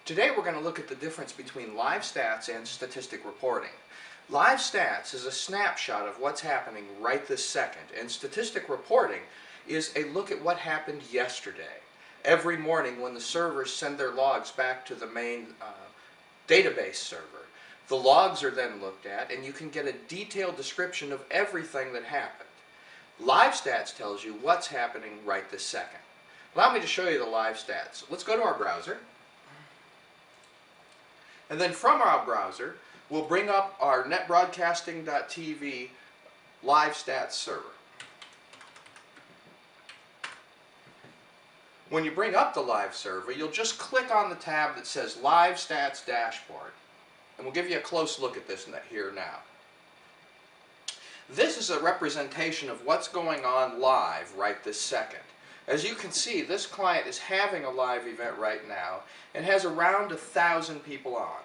Today we're going to look at the difference between live stats and statistic reporting. Live stats is a snapshot of what's happening right this second, and statistic reporting is a look at what happened yesterday. Every morning when the servers send their logs back to the main database server, the logs are then looked at and you can get a detailed description of everything that happened. Live stats tells you what's happening right this second. Allow me to show you the live stats. Let's go to our browser. And then from our browser, we'll bring up our netbroadcasting.tv live stats server. When you bring up the live server, you'll just click on the tab that says Live Stats Dashboard. And we'll give you a close look at this here now. This is a representation of what's going on live right this second. As you can see, this client is having a live event right now and has around 1,000 people on.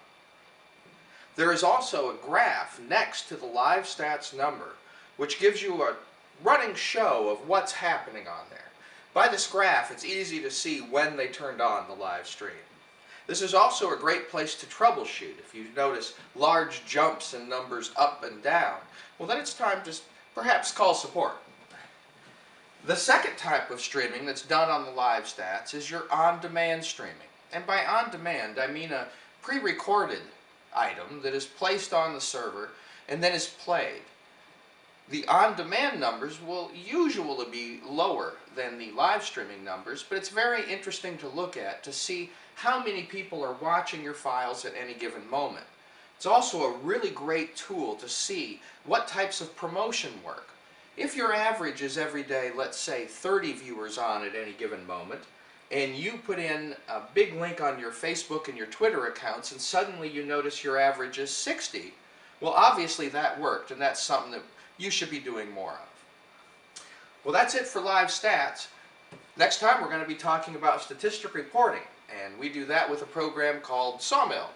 There is also a graph next to the live stats number, which gives you a running show of what's happening on there. By this graph, it's easy to see when they turned on the live stream. This is also a great place to troubleshoot. If you notice large jumps in numbers up and down, well then it's time to perhaps call support. The second type of streaming that's done on the live stats is your on-demand streaming. And by on-demand, I mean a pre-recorded item that is placed on the server and then is played. The on-demand numbers will usually be lower than the live streaming numbers, but it's very interesting to look at to see how many people are watching your files at any given moment. It's also a really great tool to see what types of promotion work. If your average is every day, let's say 30 viewers on at any given moment, and you put in a big link on your Facebook and your Twitter accounts and suddenly you notice your average is 60, well obviously that worked and that's something that you should be doing more of. Well, that's it for live stats. Next time we're going to be talking about statistic reporting, and we do that with a program called Sawmill.